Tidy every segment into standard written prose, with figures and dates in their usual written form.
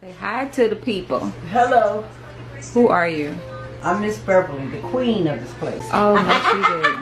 Say hi to the people. Hello. Who are you? I'm Miss Beverly, the queen of this place. Oh, yes, you did.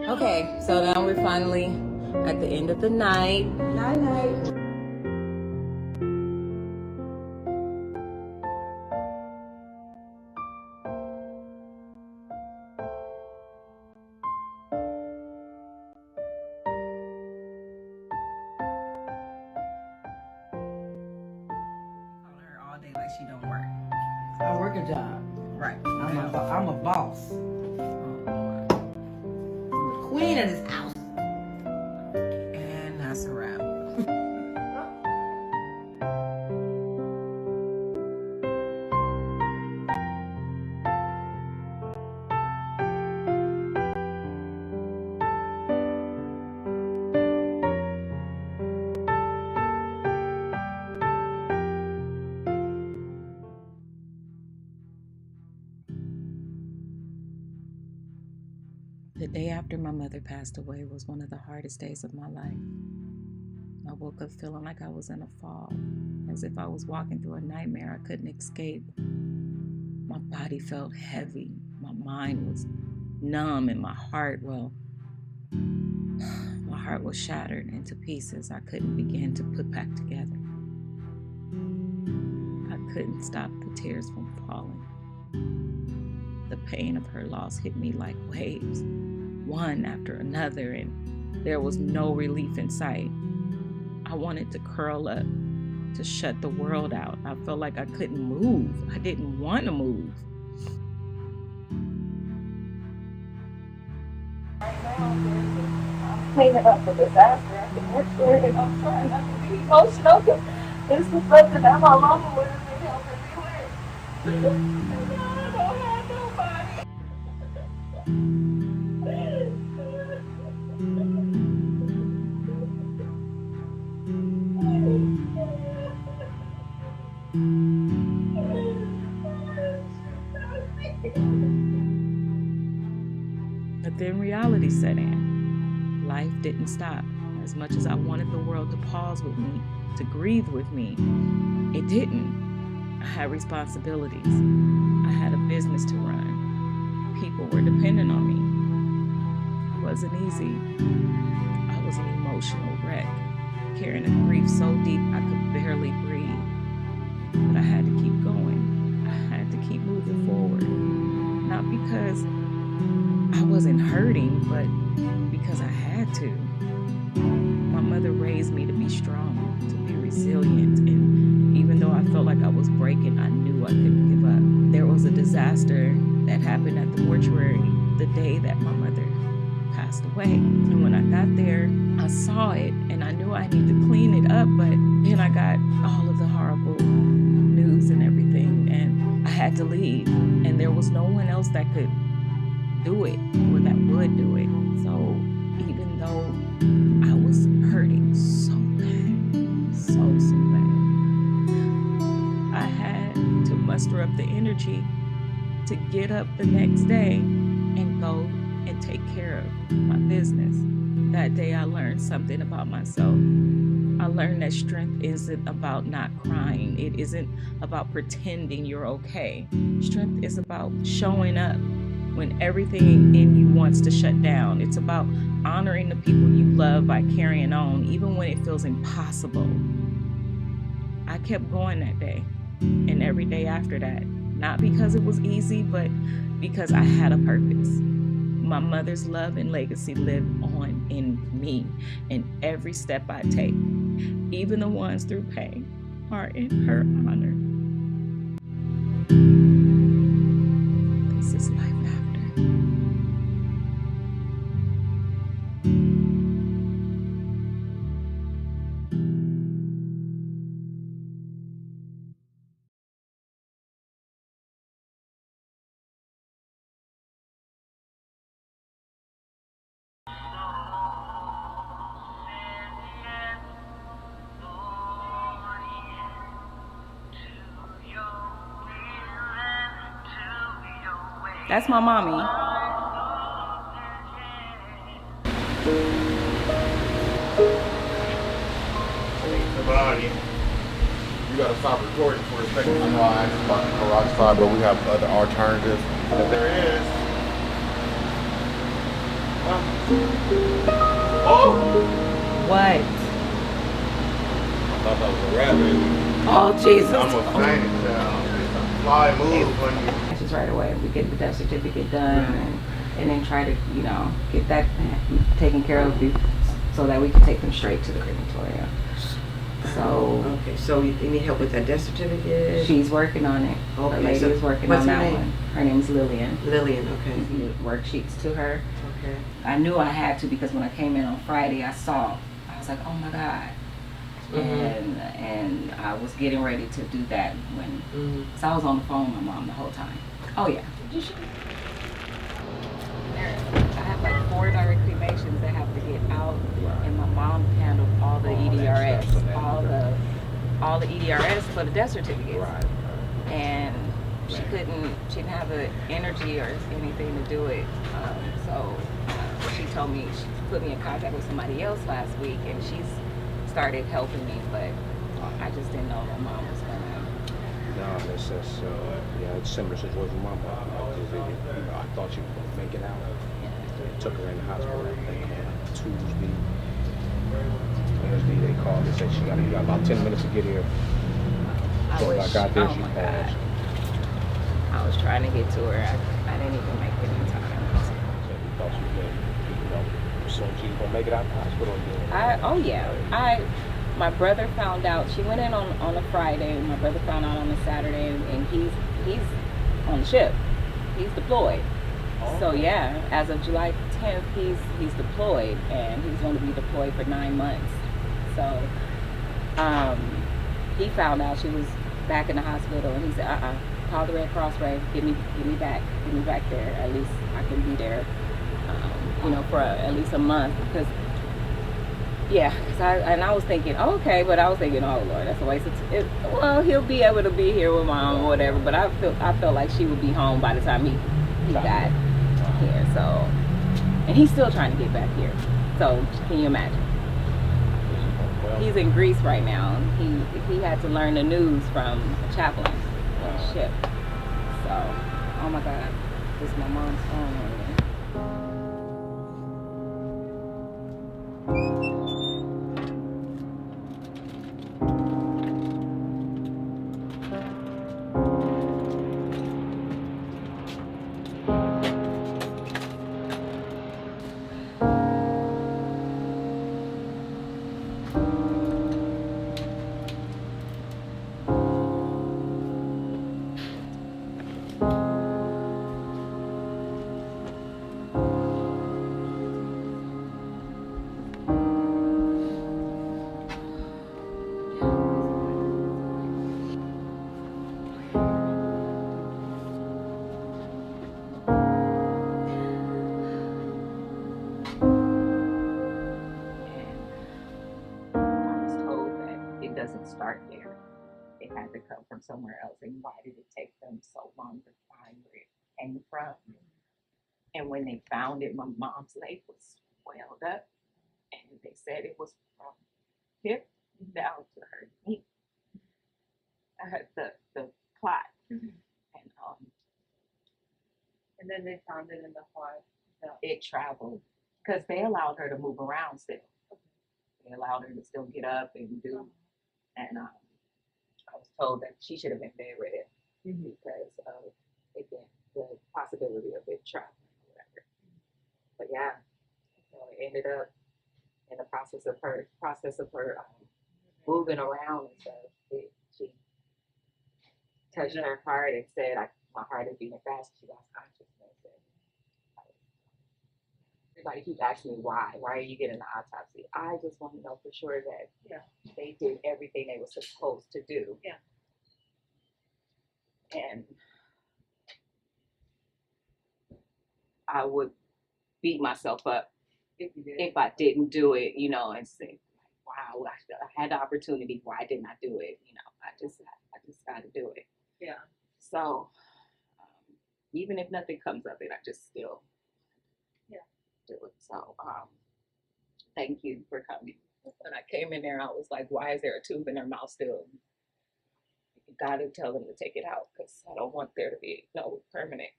Okay, so now we're finally at the end of the night. Night night. Call her all day like she don't work. I work a job. Right. I'm a boss. I'm the queen of this house. And that's a wrap. The day after my mother passed away was one of the hardest days of my life. I woke up feeling like I was in a fog, as if I was walking through a nightmare I couldn't escape. My body felt heavy, my mind was numb, and my heart was shattered into pieces I couldn't begin to put back together. I couldn't stop the tears from falling. The pain of her loss hit me like waves, one after another, and there was no relief in sight. I wanted to curl up, to shut the world out. I felt like I couldn't move. I didn't want to move. I'm cleaning up the disaster at the mortuary, and I'm trying not to be emotional because this is something that my mama would have been helping me with. And now I don't have nobody. But then reality set in. Life didn't stop. As much as I wanted the world to pause with me, to grieve with me, it didn't. I had responsibilities. I had a business to run. People were dependent on me. It wasn't easy. I was an emotional wreck, carrying a grief so deep I could barely breathe. But I had to keep going. I had to keep moving forward. Not because I wasn't hurting, but because I had to. My mother raised me to be strong, to be resilient, and even though I felt like I was breaking, I knew I couldn't give up. There was a disaster that happened at the mortuary the day that my mother passed away. And when I got there, I saw it, and I knew I needed to clean it up, but then I got all of the horrible news and everything, and I had to leave, and there was no one else that could do it or that would do it. So even though I was hurting so bad, so bad, I had to muster up the energy to get up the next day and go and take care of my business. That day I learned something about myself. I learned that strength isn't about not crying. It isn't about pretending you're okay. Strength is about showing up when everything in you wants to shut down. It's about honoring the people you love by carrying on, even when it feels impossible. I kept going that day and every day after that, not because it was easy, but because I had a purpose. My mother's love and legacy live on in me, and every step I take, even the ones through pain, are in her honor. This is life after. That's my mommy. You gotta stop recording for a second. I know I asked about the garage side, but we have other alternatives. But there is. Oh! What? I thought that was a rabbit. Oh, Jesus. I'm a fan of that. It's a fly move when you. Just right away, we get the death certificate done, and then try to, get that taken care of so that we can take them straight to the crematorium. So Okay, so you need help with that death certificate? she's working on it. Okay, The lady so is working what's on her that name? one. Her name's Lillian. Lillian, okay. Worksheets to her. Okay. I knew I had to because when I came in on Friday, I was like, oh my God. And I was getting ready to do that when, so I was on the phone with my mom the whole time. Oh yeah. I have like 4 direct cremations that have to get out, and my mom handled all the EDRS, all the EDRS for the death certificates. And she didn't have the energy or anything to do it. So she told me, she put me in contact with somebody else last week, and she's started helping me, but I just didn't know my mom was gonna. No, it's just, it's similar situation with my mom. I thought she was going to make it out. They took her in the hospital, I think, Tuesday. Wednesday, they called and said you got about 10 minutes to get here. So I got there, she passed. I was trying to get to her. I didn't even make it in time. So we thought she was so she was going to make it out of the hospital again. My brother found out. She went in on a Friday, and my brother found out on a Saturday, and he's on the ship. He's deployed. So yeah, as of July 10th, he's deployed, and he's going to be deployed for 9 months. So he found out she was back in the hospital, and he said, call the Red Cross, Ray, get me back there. At least I can be there, for at least a month, because. Yeah, I was thinking, okay, but I was thinking, oh Lord, that's a waste of time. Well, he'll be able to be here with mom or whatever, but I felt like she would be home by the time he got here. So, and he's still trying to get back here. So, can you imagine? He's in Greece right now. He had to learn the news from a chaplain on the ship. So, oh my God, this is my mom's phone. Doesn't start there. It had to come from somewhere else. And why did it take them so long to find where it came from? And when they found it, my mom's leg was swelled up, and they said it was from hip down to her knee. I had the clot, and then they found it in the heart. it traveled because they allowed her to move around still. They allowed her to still get up and do. And I was told that she should have been bedridden because of, again, the possibility of it traveling or whatever. But yeah, it ended up in the process of her moving around and stuff. She touched her heart and said, "My heart is beating fast." She lost consciousness. And everybody keeps asking me why. Why are you getting the autopsy? I just want to know for sure that they did everything they were supposed to do. Yeah. And I would beat myself up if I didn't do it, you know, and say, wow, I had the opportunity. Why didn't I do it? You know, I just got to do it. Yeah. So even if nothing comes of it, I just still do it. So thank you for coming. When I came in there, I was like, why is there a tube in her mouth still? You got to tell them to take it out because I don't want there to be no permanent.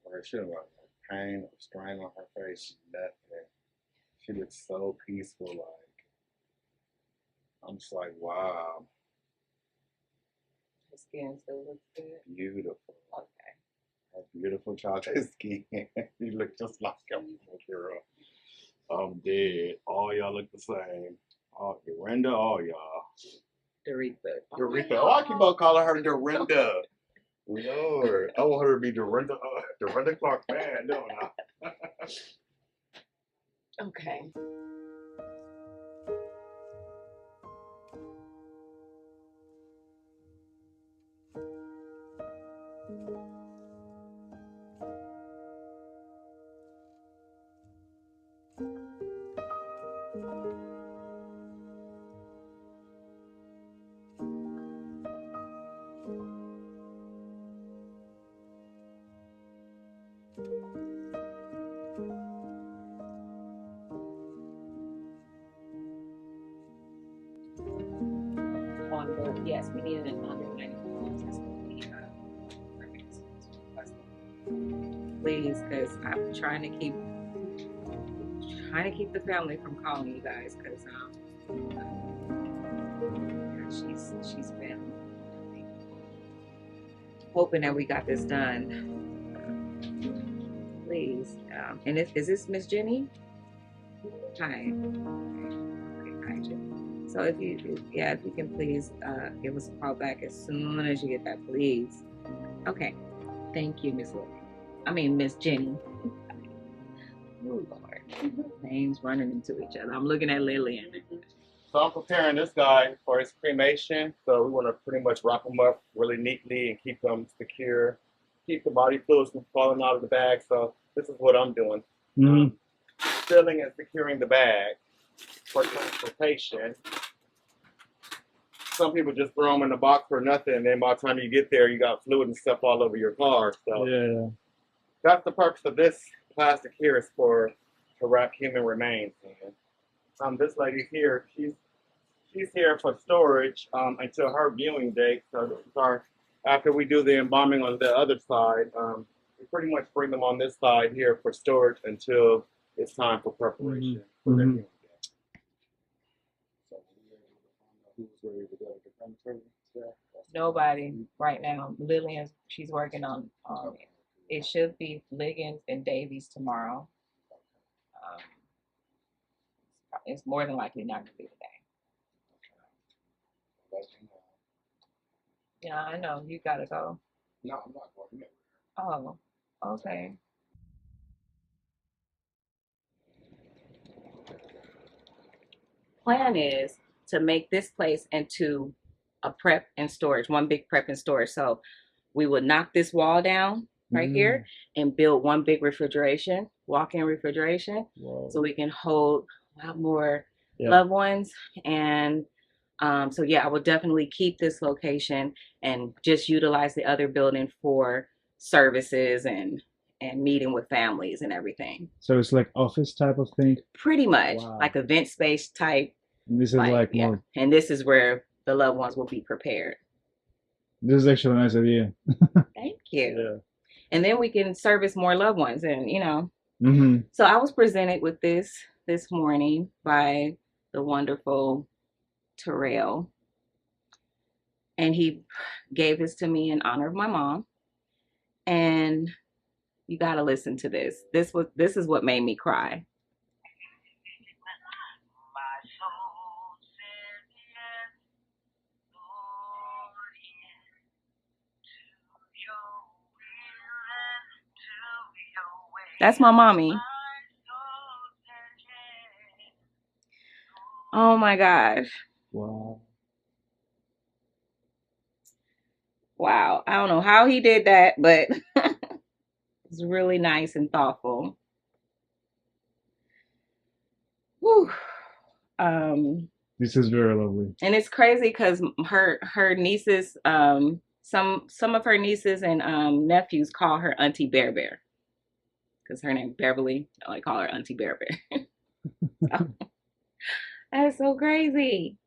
Or she didn't have pain or strain on her face, nothing. She looks so peaceful, like, I'm just like, wow. Her skin still looks good. Beautiful. Okay. Her beautiful chocolate skin. You look just like a little girl. I'm dead. All y'all look the same. All Dorinda, all y'all. Doretha. Doretha. Oh, I keep on calling her Dorinda. Lord, I want her to be Dorinda. Dorinda Clark, man, don't I? Okay. Yes, we needed another 94. Please, because I'm trying to keep the family from calling you guys, because she's been hoping that we got this done. Please, and is this Miss Jenny? Hi. Okay, hi, Jenny. So if you can please give us a call back as soon as you get that, please. Okay. Thank you, Miss Jenny. Oh, Lord. Names running into each other. I'm looking at Lillian. So I'm preparing this guy for his cremation. So we want to pretty much wrap him up really neatly and keep them secure. Keep the body fluids from falling out of the bag. So this is what I'm doing. Filling and securing the bag for transportation. Some people just throw them in the box for nothing, and then by the time you get there, you got fluid and stuff all over your car. So that's the purpose of this plastic here, is to wrap human remains in. This lady here, she's here for storage until her viewing date. So this is our, after we do the embalming on the other side, we pretty much bring them on this side here for storage until it's time for preparation for their viewing date. Nobody right now. Lillian, she's working on it. Should be Liggins and Davies tomorrow. It's more than likely not going to be today. Yeah, I know. You got to go. No, I'm not going anywhere. Oh, okay. Plan is to make this place into a prep and storage, one big prep and storage. So we would knock this wall down right here and build one big refrigeration, walk-in refrigeration. Whoa. So we can hold a lot more loved ones. And so yeah, I will definitely keep this location and just utilize the other building for services and meeting with families and everything. So it's like office type of thing? Pretty much, like event space type. And this is like more... And this is where the loved ones will be prepared. This is actually a nice idea. Thank you. Yeah. And then we can service more loved ones, and you know. So I was presented with this morning by the wonderful Terrell, and he gave this to me in honor of my mom. And You got to listen to this. This is what made me cry. That's my mommy. Oh my gosh. Wow. Wow. I don't know how he did that, but it's really nice and thoughtful. Whew. This is very lovely. And it's crazy because her nieces, some of her nieces and nephews call her Auntie Bear Bear. Because her name Beverly. I call her Auntie Bear Bear. So, that's so crazy.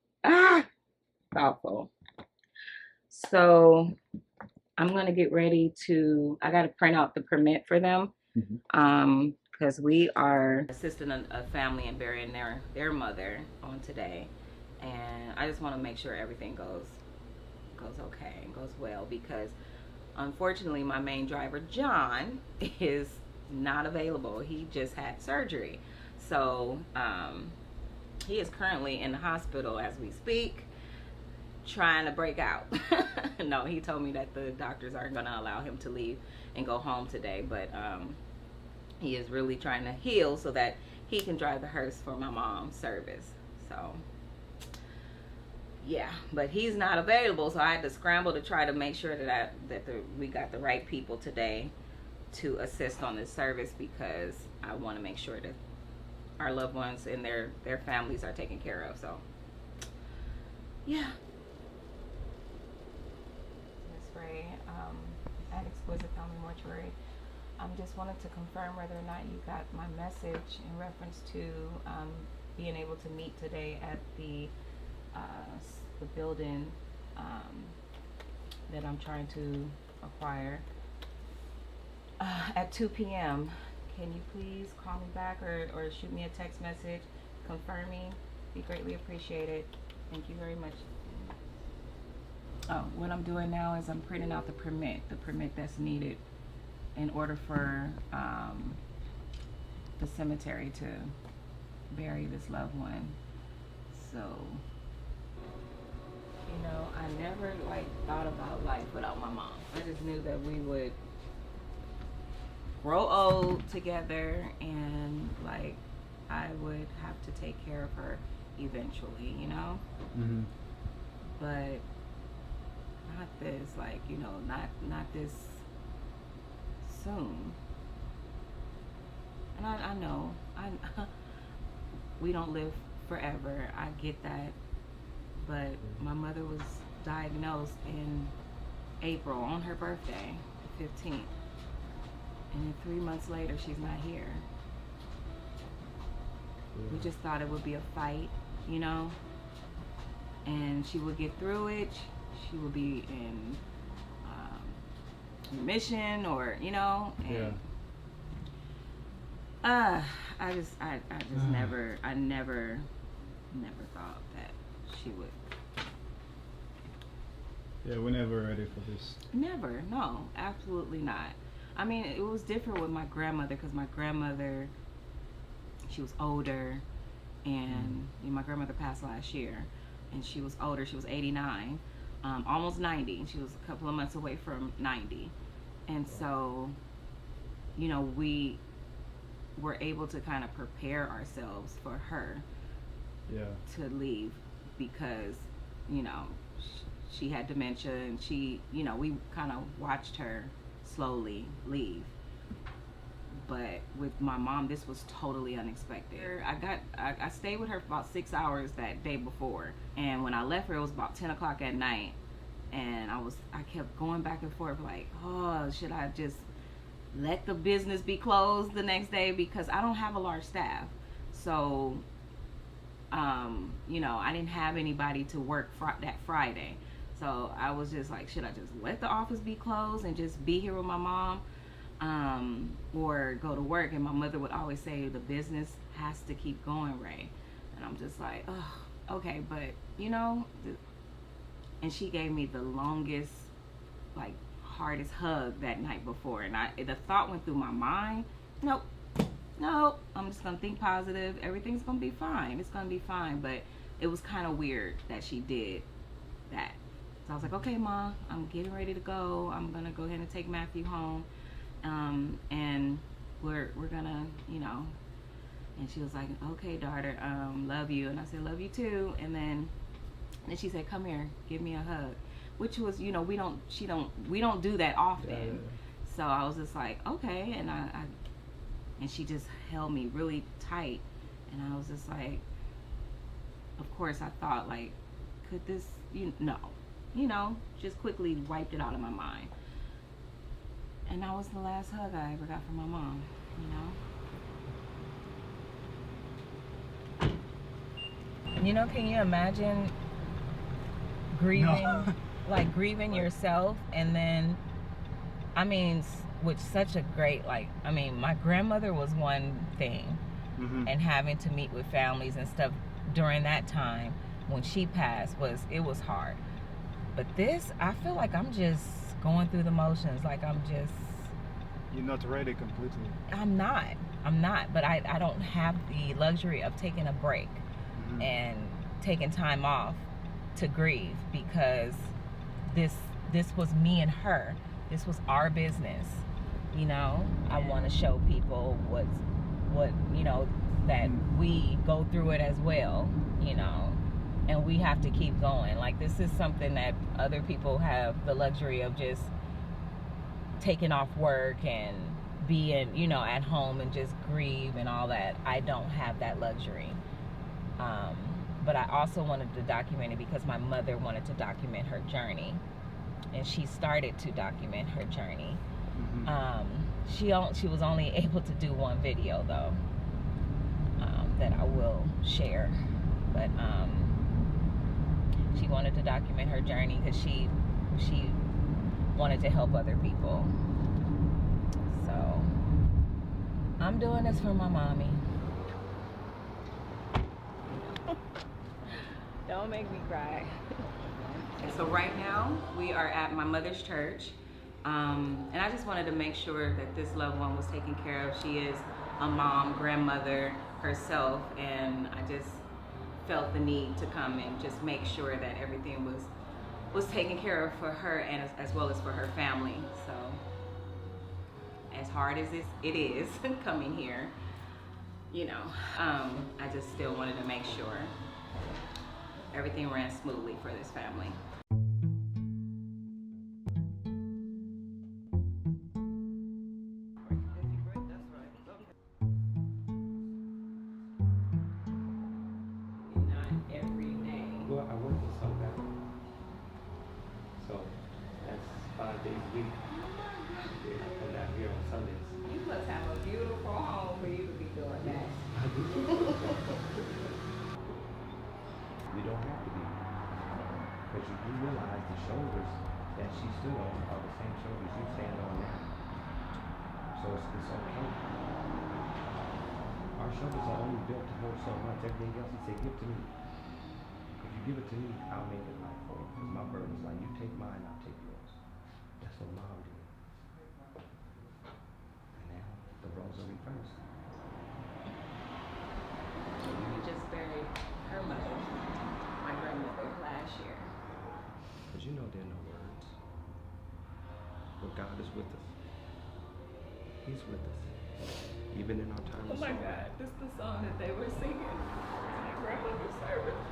Thoughtful. So I'm gonna get ready to. I gotta print out the permit for them, because we are assisting a family in burying their mother on today, and I just want to make sure everything goes okay and goes well, because unfortunately my main driver John is not available. He just had surgery, so he is currently in the hospital as we speak, trying to break out. No, he told me that the doctors aren't going to allow him to leave and go home today, but he is really trying to heal so that he can drive the hearse for my mom's service. So yeah, but he's not available, so I had to scramble to try to make sure that we got the right people today to assist on this service, because I want to make sure that our loved ones and their families are taken care of. So yeah. Miss Ray, at Exquisite Family Mortuary, just wanted to confirm whether or not you got my message in reference to being able to meet today at the building that I'm trying to acquire at 2 p.m. Can you please call me back or shoot me a text message confirming? Be greatly appreciated. Thank you very much. Oh, what I'm doing now is I'm printing out the permit that's needed in order for the cemetery to bury this loved one. So, you know, I never thought about life without my mom. I just knew that we would grow old together, and I would have to take care of her eventually, you know. But not this, not this soon. And I know we don't live forever. I get that, but my mother was diagnosed in April on her birthday, the 15th. And then 3 months later, she's not here. We just thought it would be a fight, you know, and she would get through it. She would be in remission, or, you know, and I just never thought that she would. Yeah, we're never ready for this. Never, no, absolutely not. I mean, it was different with my grandmother, because my grandmother, she was older, and my grandmother passed last year, and she was older. She was 89, almost 90. She was a couple of months away from 90. And so, you know, we were able to kind of prepare ourselves for her to leave, because, you know, she had dementia, and she, you know, we kind of watched her slowly leave. But with my mom, this was totally unexpected. I stayed with her for about 6 hours that day before, and when I left her, it was about 10 o'clock at night, and I kept going back and forth oh, should I just let the business be closed the next day, because I don't have a large staff. So you know, I didn't have anybody to work that Friday. So I was just should I just let the office be closed and just be here with my mom, or go to work? And my mother would always say, the business has to keep going, Ray. And I'm just oh, okay, but you know, and she gave me the longest, hardest hug that night before, and the thought went through my mind, nope, I'm just gonna think positive, everything's gonna be fine, it's gonna be fine. But it was kind of weird that she did that. So I was like, okay, Ma, I'm getting ready to go, I'm gonna go ahead and take Matthew home, and we're gonna, you know. And she was like, okay, daughter, love you. And I said, love you too. And then she said, come here, give me a hug. Which was, you know, we don't do that often. Yeah. So I was just like, okay. And and she just held me really tight. And I was just like, of course I thought, like, could this, no, you know, just quickly wiped it out of my mind. And that was the last hug I ever got from my mom, you know. You know, can you imagine grieving, like grieving yourself, and then, I mean, with such a great, like, I mean, my grandmother was one thing, and having to meet with families and stuff during that time when she passed it was hard. But this, I feel like I'm just going through the motions, like I'm just... You're not ready completely. I'm not, but I don't have the luxury of taking a break and taking time off to grieve, because this was me and her. This was our business, you know. I want to show people what you know, that we go through it as well, you know, and we have to keep going. Like, this is something that other people have the luxury of just taking off work and being, you know, at home and just grieve and all that. I don't have that luxury. But I also wanted to document it because my mother wanted to document her journey, and she started to document her journey. She was only able to do one video though, that I will share, but she wanted to document her journey because she wanted to help other people. So I'm doing this for my mommy. Don't make me cry. So right now we are at my mother's church, and I just wanted to make sure that this loved one was taken care of. She is a mom, grandmother herself, and I just felt the need to come and just make sure that everything was taken care of for her, and as well as for her family. So as hard as it is coming here, you know, I just still wanted to make sure everything ran smoothly for this family. Not every day. Well, I work with Sunday, so that's 5 days a week. I come down here on Sundays. You must have a beautiful home for you to be doing that. You don't have to be, because you do realize the shoulders that she stood on are the same shoulders you stand on now. So it's okay. Our shoulders are only built to hold so much. Everything else, he said, give to me. If you give it to me, I'll make it right for you. Because my burden is like, you take mine, I'll take yours. That's what Mom did. And now the roles are reversed. You just buried her mother, my grandmother, last year. Because you know there are no words. But God is with us. He's with us. Even in our time of sorrow. Oh my God, this is the song that they were singing in my grandmother's service.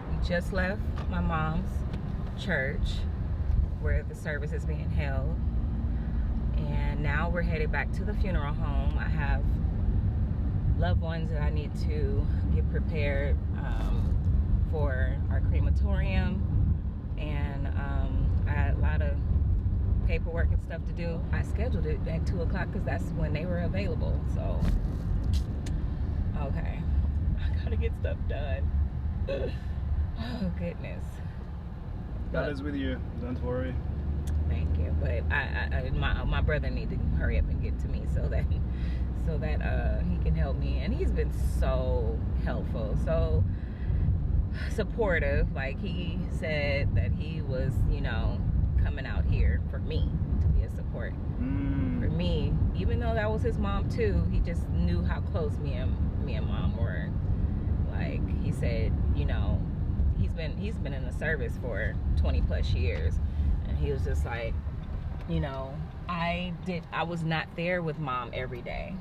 We just left my mom's church where the service is being held. And now we're headed back to the funeral home. I have loved ones that I need to get prepared for our crematorium, and I had a lot of paperwork and stuff to do. I scheduled it at 2 o'clock because that's when they were available. So, okay, I gotta get stuff done. Oh goodness. God is with you. Don't worry. Thank you, but my brother need to hurry up and get to me so that he can help me, and he's been so helpful. So supportive. Like, he said that he was, you know, coming out here for me to be a support for me, even though that was his mom too. He just knew how close me and mom were. Like, he said, you know, he's been in the service for 20 plus years, and he was just like, you know, I was not there with mom every day.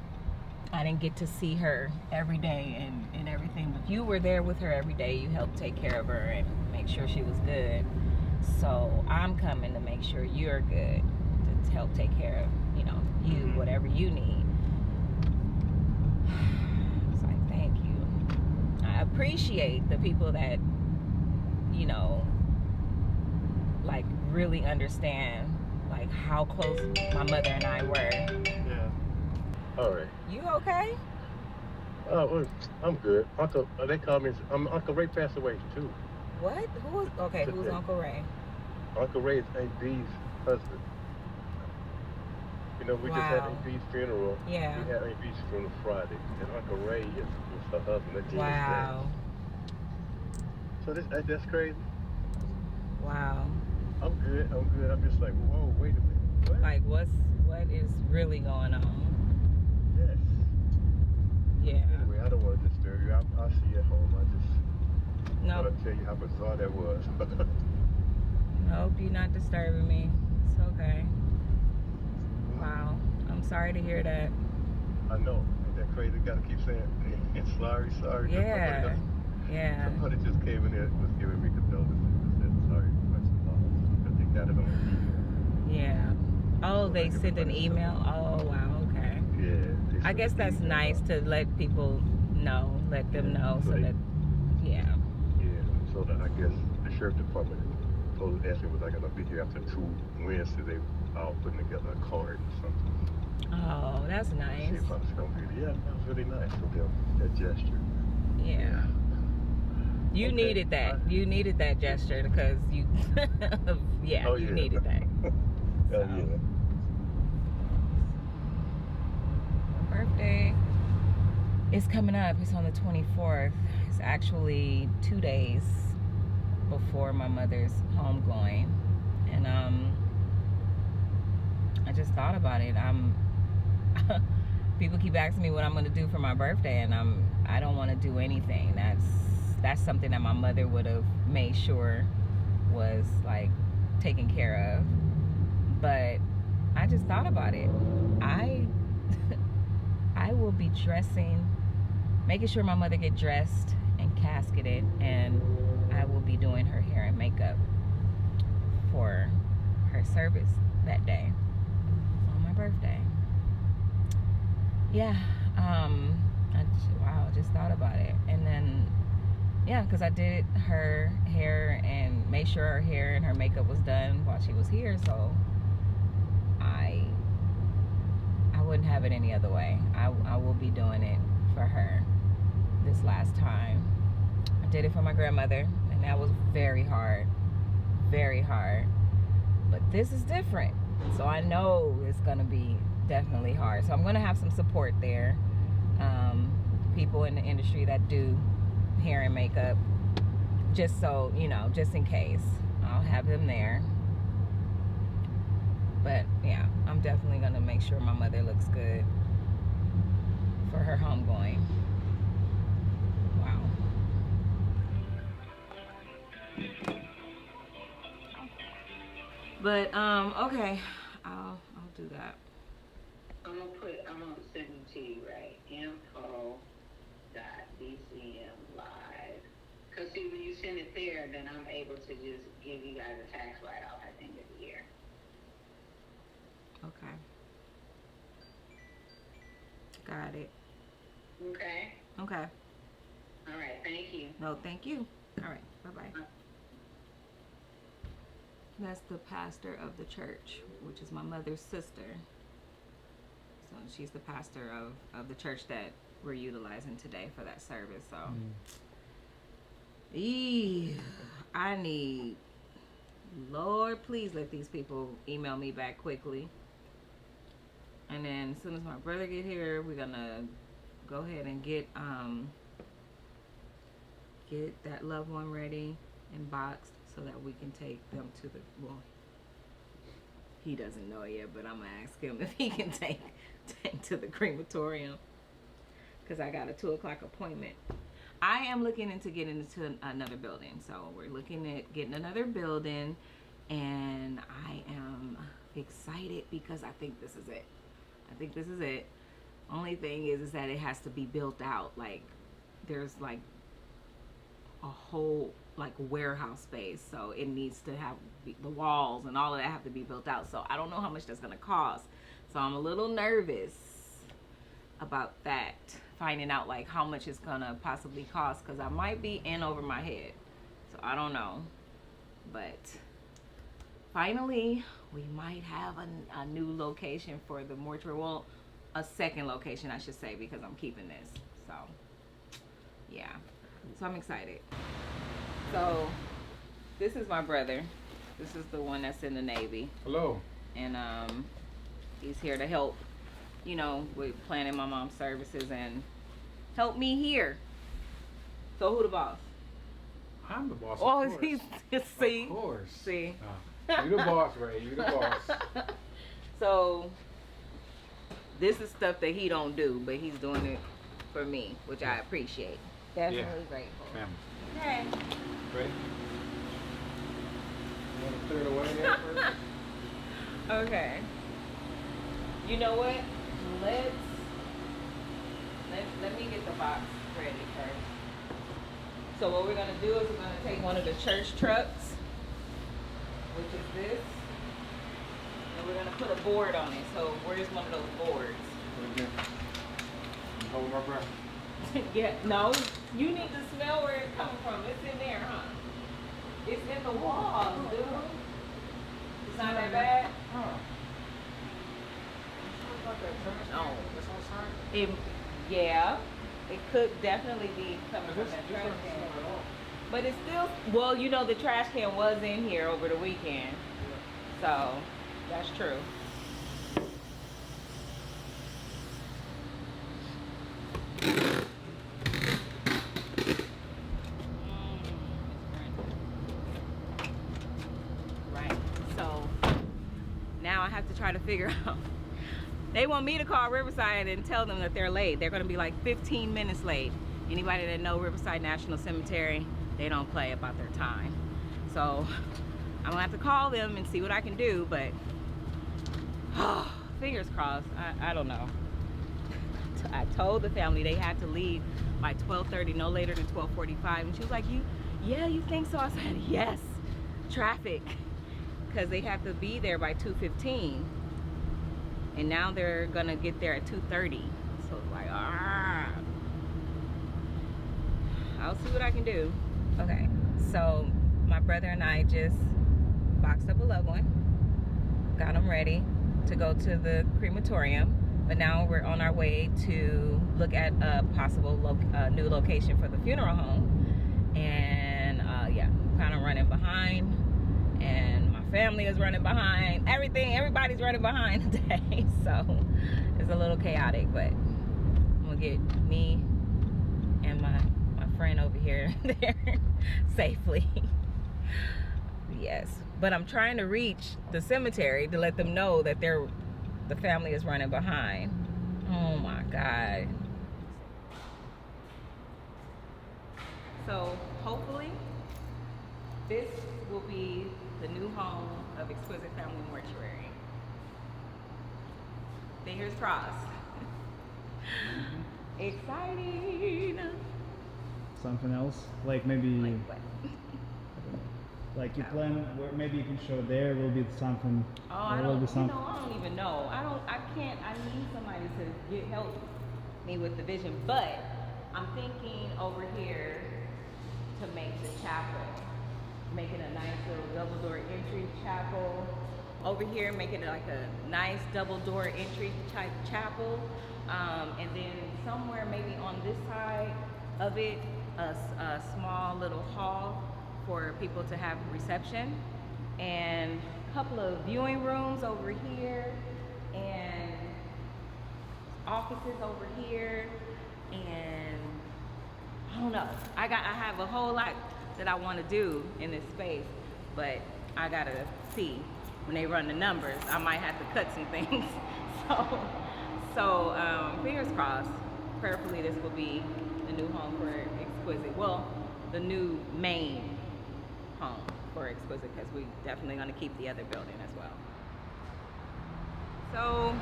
I didn't get to see her every day and everything, but you were there with her every day. You helped take care of her and make sure she was good. So I'm coming to make sure you're good, to help take care of, you know, you, whatever you need. It's like, thank you. I appreciate the people that, you know, like, really understand, like, how close my mother and I were. Yeah. All right. You okay? Oh, I'm good. Uncle, they call me. Uncle Ray passed away too. What? Who's Uncle Ray? Uncle Ray is Aunt Bee's husband. You know, we just had Aunt Bee's funeral. Yeah. We had Aunt Bee's funeral Friday, and Uncle Ray is her husband. That Wow. So that's crazy. Wow. I'm good. I'm just like, whoa, wait a minute. What? Like, what is really going on? Yes. Yeah. Anyway, I don't want to disturb you. I'll see you at home. I just Nope. want to tell you how bizarre that was. Nope, you're not disturbing me. It's okay. Wow. I'm sorry to hear that. I know. Ain't that crazy? Gotta keep saying, sorry. Yeah. Yeah. Somebody just came in there and was giving me condolences and said, sorry, much loss. But they got it on email. Yeah. Oh, So they like sent an everybody email? Oh, wow, okay. Yeah. I guess that's nice to let people know, let them know, so that, yeah. Yeah, so that I guess the sheriff department told asked me was I gonna be here after 2 Wednesdays. They all putting together a card or something. Oh, that's nice. See if I was gonna be there. Yeah, that was really nice of them, that gesture. Yeah. You Okay. needed that. You needed that gesture because you, yeah, Oh, you yeah. needed that. Hell yeah. My birthday is coming up. It's on the 24th. It's actually 2 days before my mother's homegoing. And I just thought about it. People keep asking me what I'm gonna do for my birthday, and I don't want to do anything. That's something that my mother would have made sure was, like, taken care of. But I just thought about it. I will be making sure my mother get dressed and casketed, and I will be doing her hair and makeup for her service that day on my birthday. Yeah. I just thought about it. And then, yeah, because I did her hair and made sure her hair and her makeup was done while she was here, so I wouldn't have it any other way. I will be doing it for her this last time. I did it for my grandmother, and that was very hard. Very hard. But this is different. So I know it's going to be definitely hard. So I'm going to have some support there. People in the industry that do hair and makeup. Just so, you know, just in case. I'll have them there. But yeah, I'm definitely going to make sure my mother looks good for her homegoing. Wow. But okay, I'll do that. I'm gonna send them to you, right? info.dcmlive. Cause see, when you send it there, then I'm able to just give you guys a tax write-off at the end of the year. Okay. Got it. Okay. Okay. All right. Thank you. No, thank you. All right. Bye-bye. That's the pastor of the church, which is my mother's sister. So she's the pastor of the church that we're utilizing today for that service. So I need, Lord, please let these people email me back quickly. And then as soon as my brother get here, we're gonna go ahead and get get that loved one ready and boxed so that we can take them to the, well, he doesn't know yet, but I'm gonna ask him if he can take to the crematorium because I got a 2 o'clock appointment. I am looking into getting into another building, so we're looking at getting another building, and I am excited because I think this is it. I think this is it. Only thing is that it has to be built out. Like there's like a whole like warehouse space, so it needs to have the walls and all of that have to be built out. So I don't know how much that's gonna cost, so I'm a little nervous about that, finding out like how much it's gonna possibly cost, because I might be in over my head, so I don't know. But finally we might have a new location for the mortuary. Well, a second location I should say, because I'm keeping this. So yeah, so I'm excited. So this is my brother. This is the one that's in the Navy. Hello. And he's here to help, you know, with planning my mom's services and help me here. So who the boss? I'm the boss. Oh, of course. he's see. Of course. See. You the boss, Ray. You the boss. So this is stuff that he don't do, but he's doing it for me, which I appreciate. Definitely grateful. Family. Okay. Ray. You want to clear it away there first? Okay. You know what? Let me get the box ready first. So what we're gonna do is we're gonna take one of the church trucks, which is this, and we're gonna put a board on it. So where's one of those boards? Right here. You hold my breath. Yeah, no. You need to smell where it's coming from. It's in there, huh? It's in the walls, dude. It's not that bad? Huh. Yeah, it could definitely be coming from that trash can. But it's still, well, you know, the trash can was in here over the weekend. So, that's true. Right, so now I have to try to figure out. They want me to call Riverside and tell them that they're late. They're gonna be like 15 minutes late. Anybody that know Riverside National Cemetery, they don't play about their time. So I'm gonna have to call them and see what I can do, but fingers crossed. I don't know. I told the family they had to leave by 12:30, no later than 12:45. And she was like, yeah, you think so? I said, yes, traffic. Because they have to be there by 2:15. And now they're gonna get there at 2:30. So it's like, I'll see what I can do. Okay, so my brother and I just boxed up a loved one, got him ready to go to the crematorium. But now we're on our way to look at a possible new location for the funeral home. And yeah, kind of running behind. And my family is running behind. Everybody's running behind today. So it's a little chaotic, but I'm gonna get me and my friend over here there safely. Yes, but I'm trying to reach the cemetery to let them know that the family is running behind. Oh my God. So hopefully this will be the new home of Exquisite Family Mortuary. Fingers crossed. Exciting. Something else? Like maybe... Like what? Like you plan, where maybe you can show there will be something. Oh, I don't even know. I need somebody to help me with the vision, but I'm thinking over here to make the chapel, making a nice little double door entry chapel. Over here, making it like a nice double door entry type chapel. And then somewhere maybe on this side of it, a small little hall for people to have reception, and a couple of viewing rooms over here, and offices over here, and I don't know. know. I have a whole lot that I want to do in this space, but I gotta see when they run the numbers. I might have to cut some things. So fingers crossed. Prayerfully, this will be the new home for Exquisite. Well, the new main home for Exquisite, because we're definitely going to keep the other building as well. So,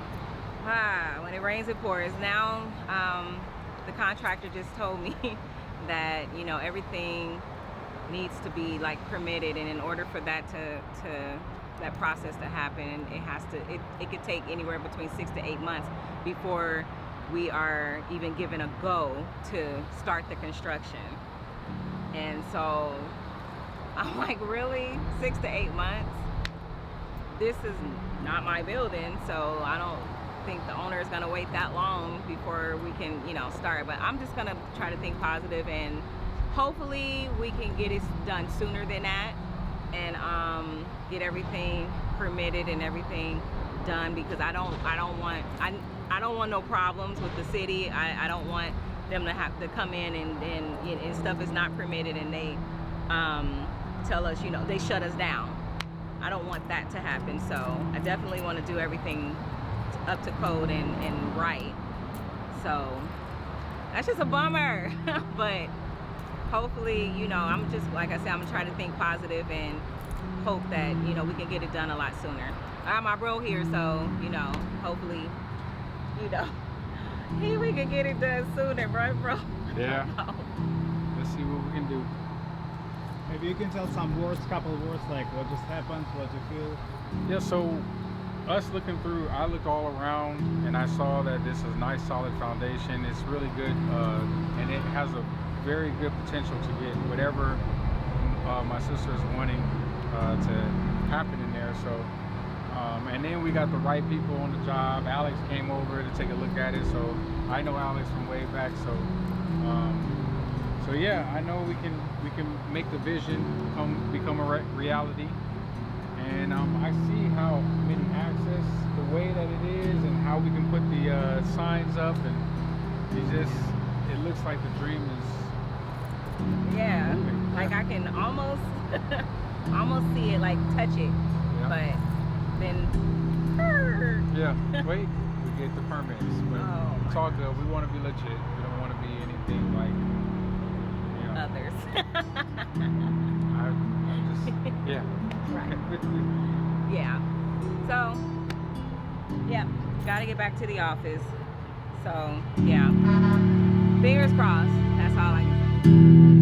when it rains, it pours. Now, the contractor just told me that, you know, everything needs to be like permitted, and in order for that that process to happen, it could take anywhere between 6 to 8 months before we are even given a go to start the construction. And so I'm like, really? 6 to 8 months? This is not my building, so I don't think the owner is gonna wait that long before we can, you know, start. But I'm just gonna try to think positive, and hopefully we can get it done sooner than that, and get everything permitted and everything done, because I don't want no problems with the city. I don't want them to have to come in and stuff is not permitted, and they tell us, you know, they shut us down. I don't want that to happen. So I definitely want to do everything up to code and right. So that's just a bummer. But hopefully, you know, I'm just, like I said, I'm gonna try to think positive and hope that, you know, we can get it done a lot sooner. I have my bro here, so, you know, hopefully, you know, we can get it done sooner, right, bro? Yeah. Let's see what we can do. Maybe you can tell some words, couple of words, like what just happened, what you feel. Yeah, so us looking through, I looked all around and I saw that this is a nice solid foundation. It's really good, and it has a very good potential to get whatever my sister is wanting to happen in there. So and then we got the right people on the job. Alex came over to take a look at it, so I know Alex from way back. So so yeah, I know we can make the vision become a reality. And I see how many access, the way that it is, and how we can put the signs up, and it looks like the dream is moving. Like I can almost almost see it, like touch it, but then wait, we get the permits, but it's all good. We want to be legit. We don't want to be anything like, you know, others. I just Right. Yeah. So, yeah, gotta get back to the office. So, yeah. Fingers crossed. That's all I can say.